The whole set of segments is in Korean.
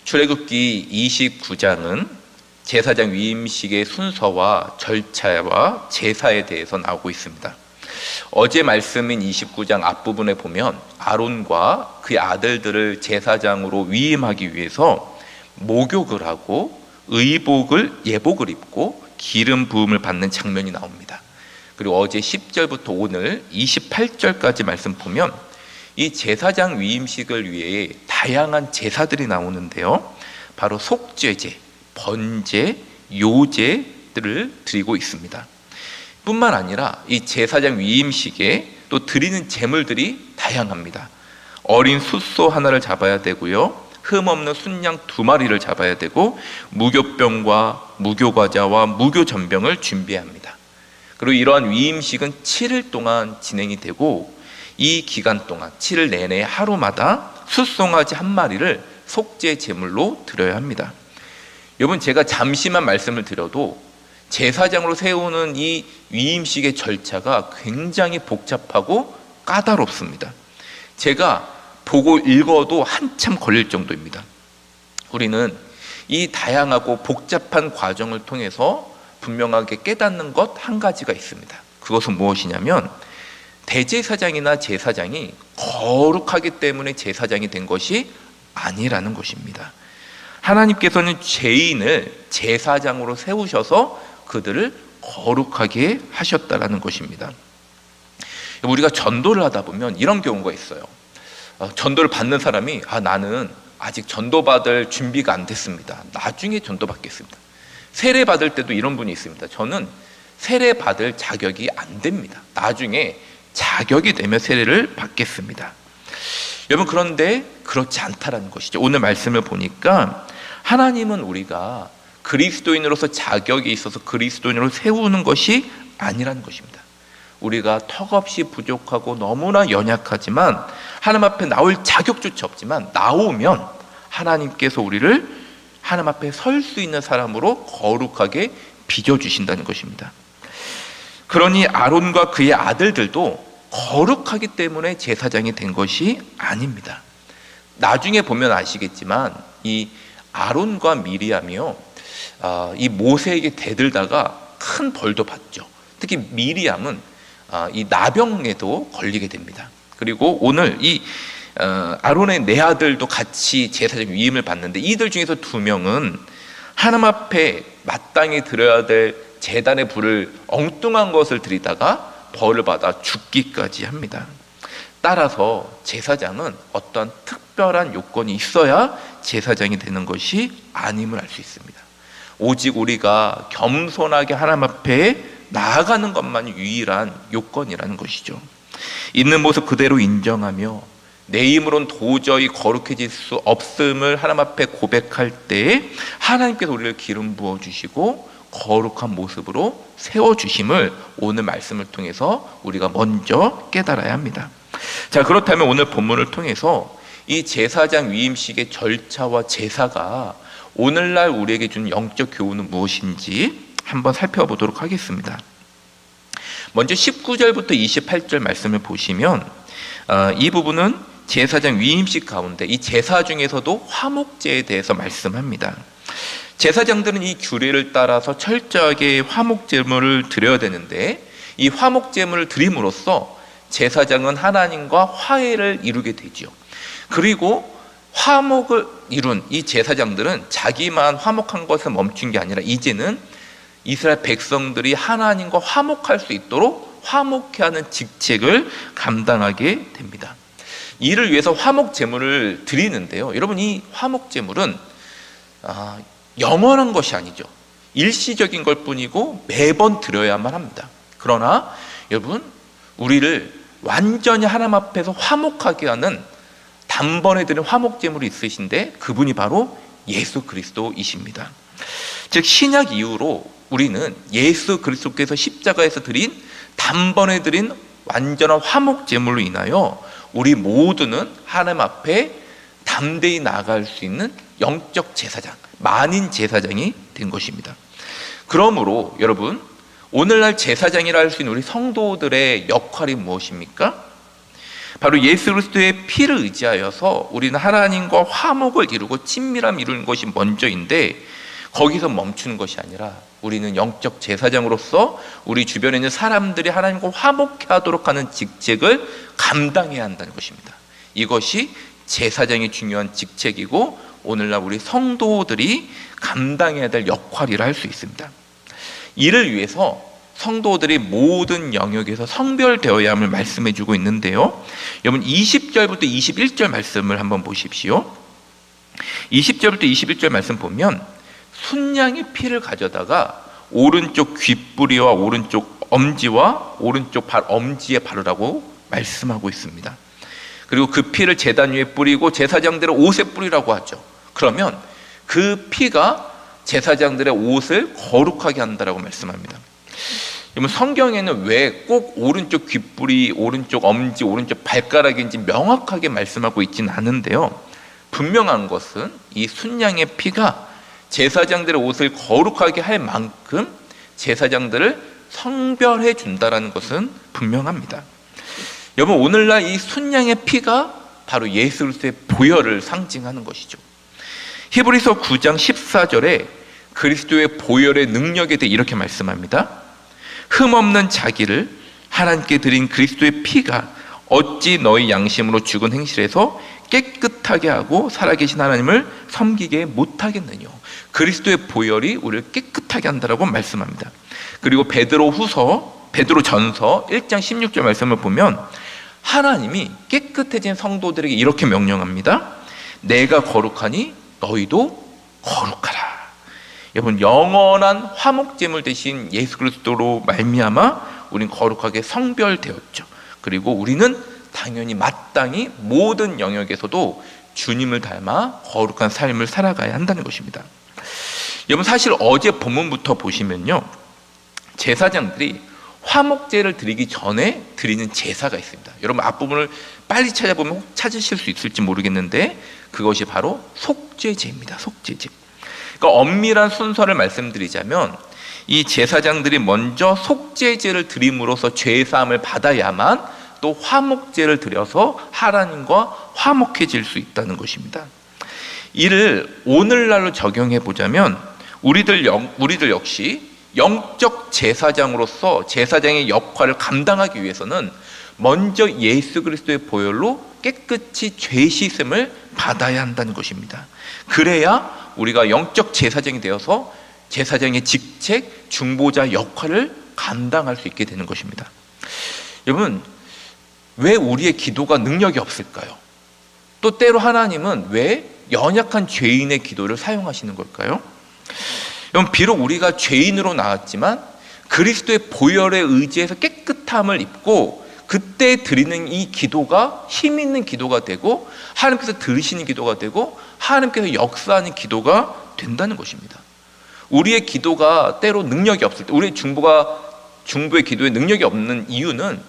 출애굽기 29장은 제사장 위임식의 순서와 절차와 제사에 대해서 나오고 있습니다. 어제 말씀인 29장 앞부분에 보면 아론과 그의 아들들을 제사장으로 위임하기 위해서 목욕을 하고 예복을 입고 기름 부음을 받는 장면이 나옵니다. 그리고 어제 10절부터 오늘 28절까지 말씀 보면 이 제사장 위임식을 위해 다양한 제사들이 나오는데요, 바로 속죄제, 번제, 요제들을 드리고 있습니다. 뿐만 아니라 이 제사장 위임식에 또 드리는 제물들이 다양합니다. 어린 숫소 하나를 잡아야 되고요, 흠없는 순양 2마리를 잡아야 되고, 무교병과 무교과자와 무교전병을 준비해야 합니다. 그리고 이러한 위임식은 7일 동안 진행이 되고, 이 기간 동안 7일 내내 하루마다 숫송아지 1마리를 속죄 제물로 드려야 합니다. 여러분, 제가 잠시만 말씀을 드려도 제사장으로 세우는 이 위임식의 절차가 굉장히 복잡하고 까다롭습니다. 제가 보고 읽어도 한참 걸릴 정도입니다. 우리는 이 다양하고 복잡한 과정을 통해서 분명하게 깨닫는 것 한 가지가 있습니다. 그것은 무엇이냐면, 대제사장이나 제사장이 거룩하기 때문에 제사장이 된 것이 아니라는 것입니다. 하나님께서는 죄인을 제사장으로 세우셔서 그들을 거룩하게 하셨다라는 것입니다. 우리가 전도를 하다 보면 이런 경우가 있어요. 전도를 받는 사람이 나는 아직 전도받을 준비가 안 됐습니다, 나중에 전도받겠습니다. 세례 받을 때도 이런 분이 있습니다. 저는 세례 받을 자격이 안 됩니다, 나중에 자격이 되면 세례를 받겠습니다. 여러분, 그런데 그렇지 않다라는 것이죠. 오늘 말씀을 보니까 하나님은 우리가 그리스도인으로서 자격이 있어서 그리스도인으로 세우는 것이 아니라는 것입니다. 우리가 턱없이 부족하고 너무나 연약하지만, 하나님 앞에 나올 자격조차 없지만 나오면 하나님께서 우리를 하나님 앞에 설 수 있는 사람으로 거룩하게 빚어주신다는 것입니다. 그러니 아론과 그의 아들들도 거룩하기 때문에 제사장이 된 것이 아닙니다. 나중에 보면 아시겠지만 이 아론과 미리암이요, 이 모세에게 대들다가 큰 벌도 받죠. 특히 미리암은 이 나병에도 걸리게 됩니다. 그리고 오늘 이 아론의 4아들도 같이 제사장 위임을 받는데, 이들 중에서 2명은 하나님 앞에 마땅히 드려야 될 제단의 불을 엉뚱한 것을 드리다가 벌을 받아 죽기까지 합니다. 따라서 제사장은 어떤 특별한 요건이 있어야 제사장이 되는 것이 아님을 알 수 있습니다. 오직 우리가 겸손하게 하나님 앞에 나아가는 것만이 유일한 요건이라는 것이죠. 있는 모습 그대로 인정하며 내 힘으로는 도저히 거룩해질 수 없음을 하나님 앞에 고백할 때 하나님께서 우리를 기름 부어주시고 거룩한 모습으로 세워주심을 오늘 말씀을 통해서 우리가 먼저 깨달아야 합니다. 자, 그렇다면 오늘 본문을 통해서 이 제사장 위임식의 절차와 제사가 오늘날 우리에게 주는 영적 교훈은 무엇인지 한번 살펴보도록 하겠습니다. 먼저 19절부터 28절 말씀을 보시면 이 부분은 제사장 위임식 가운데 이 제사 중에서도 화목제에 대해서 말씀합니다. 제사장들은 이 규례를 따라서 철저하게 화목제물을 드려야 되는데, 이 화목제물을 드림으로써 제사장은 하나님과 화해를 이루게 되죠. 그리고 화목을 이룬 이 제사장들은 자기만 화목한 것에 멈춘 게 아니라 이제는 이스라엘 백성들이 하나님과 화목할 수 있도록 화목케 하는 직책을 감당하게 됩니다. 이를 위해서 화목제물을 드리는데요, 여러분, 이 화목제물은 영원한 것이 아니죠. 일시적인 것 뿐이고 매번 드려야만 합니다. 그러나 여러분, 우리를 완전히 하나님 앞에서 화목하게 하는 단번에 드린 화목제물이 있으신데 그분이 바로 예수 그리스도이십니다. 즉, 신약 이후로 우리는 예수 그리스도께서 십자가에서 드린 단번에 드린 완전한 화목제물로 인하여 우리 모두는 하나님 앞에 담대히 나아갈 수 있는 영적 제사장, 만인 제사장이 된 것입니다. 그러므로 여러분, 오늘날 제사장이라 할 수 있는 우리 성도들의 역할이 무엇입니까? 바로 예수 그리스도의 피를 의지하여서 우리는 하나님과 화목을 이루고 친밀함을 이루는 것이 먼저인데, 거기서 멈추는 것이 아니라 우리는 영적 제사장으로서 우리 주변에 있는 사람들이 하나님과 화목해 하도록 하는 직책을 감당해야 한다는 것입니다. 이것이 제사장의 중요한 직책이고 오늘날 우리 성도들이 감당해야 될 역할이라 할 수 있습니다. 이를 위해서 성도들이 모든 영역에서 성별되어야 함을 말씀해 주고 있는데요, 여러분 20절부터 21절 말씀을 한번 보십시오. 20절부터 21절 말씀 보면 순양의 피를 가져다가 오른쪽 귓뿌리와 오른쪽 엄지와 오른쪽 엄지에 바르라고 말씀하고 있습니다. 그리고 그 피를 제단 위에 뿌리고 제사장들의 옷에 뿌리라고 하죠. 그러면 그 피가 제사장들의 옷을 거룩하게 한다라고 말씀합니다. 여러분 성경에는 왜 꼭 오른쪽 귓뿌리, 오른쪽 엄지, 오른쪽 발가락인지 명확하게 말씀하고 있지는 않은데요, 분명한 것은 이 순양의 피가 제사장들의 옷을 거룩하게 할 만큼 제사장들을 성별해 준다는 것은 분명합니다. 여러분 오늘날 이 순양의 피가 바로 예수 그리스도의 보혈을 상징하는 것이죠. 히브리서 9장 14절에 그리스도의 보혈의 능력에 대해 이렇게 말씀합니다. 흠없는 자기를 하나님께 드린 그리스도의 피가 어찌 너희 양심으로 죽은 행실에서 깨끗하게 하고 살아계신 하나님을 섬기게 못하겠느냐. 그리스도의 보혈이 우리를 깨끗하게 한다라고 말씀합니다. 그리고 베드로전서 1장 16절 말씀을 보면 하나님이 깨끗해진 성도들에게 이렇게 명령합니다. 내가 거룩하니 너희도 거룩하라. 여러분 영원한 화목제물 대신 예수 그리스도로 말미암아 우린 거룩하게 성별되었죠. 그리고 우리는 당연히 마땅히 모든 영역에서도 주님을 닮아 거룩한 삶을 살아가야 한다는 것입니다. 여러분 사실 어제 본문부터 보시면요, 제사장들이 화목제를 드리기 전에 드리는 제사가 있습니다. 여러분 앞부분을 빨리 찾아보면 혹 찾으실 수 있을지 모르겠는데 그것이 바로 속죄제입니다. 속죄제. 그러니까 엄밀한 순서를 말씀드리자면 이 제사장들이 먼저 속죄제를 드림으로써 죄사함을 받아야만 또 화목제를 드려서 하나님과 화목해질 수 있다는 것입니다. 이를 오늘날로 적용해 보자면 우리들 역시 영적 제사장으로서 제사장의 역할을 감당하기 위해서는 먼저 예수 그리스도의 보혈로 깨끗이 죄 씻음을 받아야 한다는 것입니다. 그래야 우리가 영적 제사장이 되어서 제사장의 직책, 중보자 역할을 감당할 수 있게 되는 것입니다. 여러분 왜 우리의 기도가 능력이 없을까요? 또 때로 하나님은 왜 연약한 죄인의 기도를 사용하시는 걸까요? 여러분 비록 우리가 죄인으로 나왔지만 그리스도의 보혈에 의지해서 깨끗함을 입고 그때 드리는 이 기도가 힘 있는 기도가 되고 하나님께서 들으시는 기도가 되고 하나님께서 역사하는 기도가 된다는 것입니다. 우리의 기도가 때로 능력이 없을 때, 우리의 중보의 기도에 능력이 없는 이유는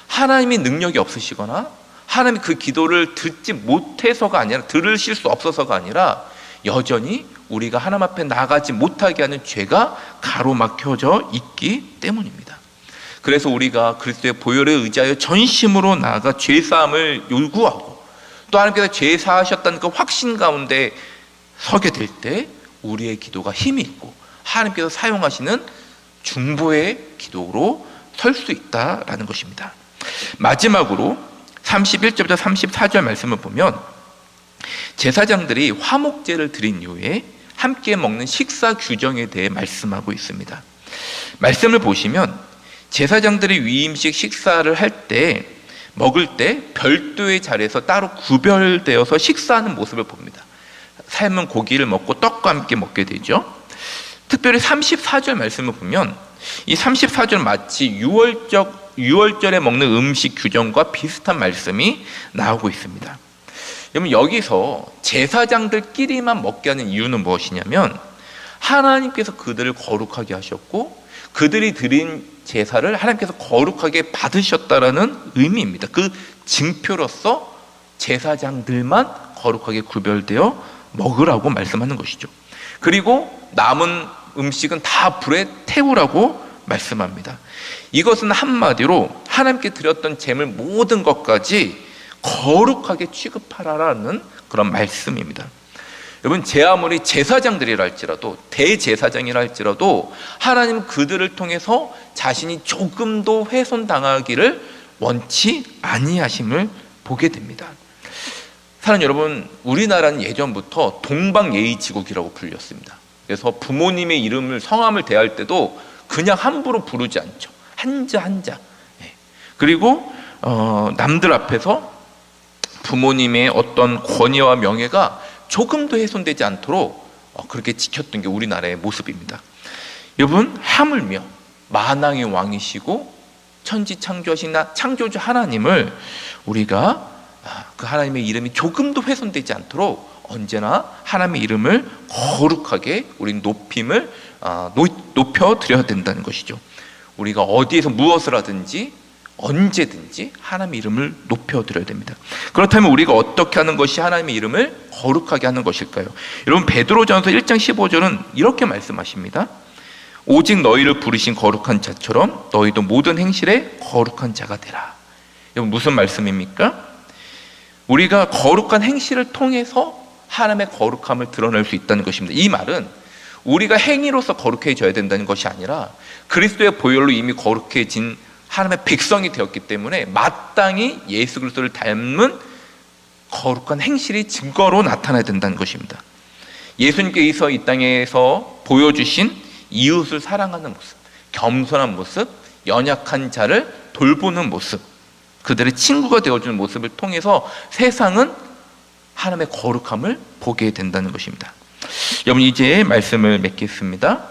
하나님이 능력이 없으시거나 하나님이 그 기도를 듣지 못해서가 아니라, 들으실 수 없어서가 아니라 여전히 우리가 하나님 앞에 나가지 못하게 하는 죄가 가로막혀져 있기 때문입니다. 그래서 우리가 그리스도의 보혈에 의지하여 전심으로 나아가 죄사함을 요구하고 또 하나님께서 죄 사하셨다는 그 확신 가운데 서게 될 때 우리의 기도가 힘이 있고 하나님께서 사용하시는 중보의 기도로 설 수 있다라는 것입니다. 마지막으로 31절부터 34절 말씀을 보면 제사장들이 화목제를 드린 이후에 함께 먹는 식사 규정에 대해 말씀하고 있습니다. 말씀을 보시면 제사장들이 위임식 식사를 할 때 먹을 때 별도의 자리에서 따로 구별되어서 식사하는 모습을 봅니다. 삶은 고기를 먹고 떡과 함께 먹게 되죠. 특별히 34절 말씀을 보면 이 34절 마치 유월절에 먹는 음식 규정과 비슷한 말씀이 나오고 있습니다. 여러분 여기서 제사장들끼리만 먹게 하는 이유는 무엇이냐면 하나님께서 그들을 거룩하게 하셨고 그들이 드린 제사를 하나님께서 거룩하게 받으셨다라는 의미입니다. 그 징표로서 제사장들만 거룩하게 구별되어 먹으라고 말씀하는 것이죠. 그리고 남은 음식은 다 불에 태우라고 말씀합니다. 이것은 한마디로 하나님께 드렸던 제물 모든 것까지 거룩하게 취급하라라는 그런 말씀입니다. 여러분, 제 아무리 제사장들이라 할지라도, 대제사장이라 할지라도 하나님은 그들을 통해서 자신이 조금도 훼손당하기를 원치 아니하심을 보게 됩니다. 사랑하는 여러분, 우리나라는 예전부터 동방예의지국이라고 불렸습니다. 그래서 부모님의 이름을, 성함을 대할 때도 그냥 함부로 부르지 않죠. 한자. 그리고 남들 앞에서 부모님의 어떤 권위와 명예가 조금도 훼손되지 않도록 그렇게 지켰던 게 우리나라의 모습입니다. 여러분, 하물며 만왕의 왕이시고 천지창조하신 창조주 하나님을 우리가 그 하나님의 이름이 조금도 훼손되지 않도록 언제나 하나님의 이름을 거룩하게 우리 높여드려야 된다는 것이죠. 우리가 어디에서 무엇을 하든지 언제든지 하나님의 이름을 높여드려야 됩니다. 그렇다면 우리가 어떻게 하는 것이 하나님의 이름을 거룩하게 하는 것일까요? 여러분, 베드로전서 1장 15절은 이렇게 말씀하십니다. 오직 너희를 부르신 거룩한 자처럼 너희도 모든 행실에 거룩한 자가 되라. 여러분, 무슨 말씀입니까? 우리가 거룩한 행실을 통해서 하나님의 거룩함을 드러낼 수 있다는 것입니다. 이 말은 우리가 행위로서 거룩해져야 된다는 것이 아니라 그리스도의 보혈로 이미 거룩해진 하나님의 백성이 되었기 때문에 마땅히 예수 그리스도를 닮은 거룩한 행실이 증거로 나타나야 된다는 것입니다. 예수님께서 이 땅에서 보여주신 이웃을 사랑하는 모습, 겸손한 모습, 연약한 자를 돌보는 모습, 그들의 친구가 되어주는 모습을 통해서 세상은 하나님의 거룩함을 보게 된다는 것입니다. 여러분, 이제 말씀을 맺겠습니다.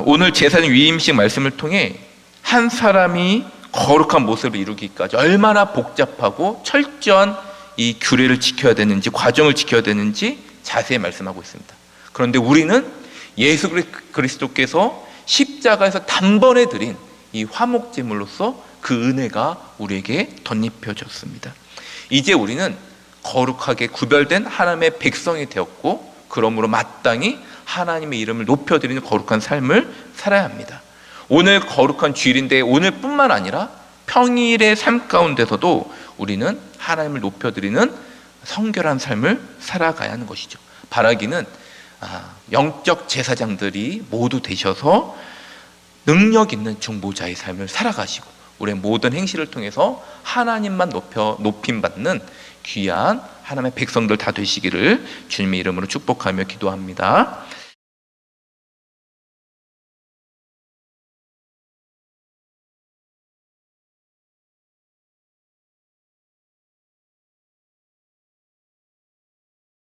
오늘 제사장 위임식 말씀을 통해 한 사람이 거룩한 모습을 이루기까지 얼마나 복잡하고 철저한 이 규례를 지켜야 되는지, 과정을 지켜야 되는지 자세히 말씀하고 있습니다. 그런데 우리는 예수 그리스도께서 십자가에서 단번에 드린 이 화목제물로서 그 은혜가 우리에게 덧입혀졌습니다. 이제 우리는 거룩하게 구별된 하나님의 백성이 되었고, 그러므로 마땅히 하나님의 이름을 높여드리는 거룩한 삶을 살아야 합니다. 오늘 거룩한 주일인데 오늘뿐만 아니라 평일의 삶 가운데서도 우리는 하나님을 높여드리는 성결한 삶을 살아가야 하는 것이죠. 바라기는 영적 제사장들이 모두 되셔서 능력 있는 중보자의 삶을 살아가시고 우리의 모든 행실을 통해서 하나님만 높임받는 귀한 하나님의 백성들 다 되시기를 주님의 이름으로 축복하며 기도합니다.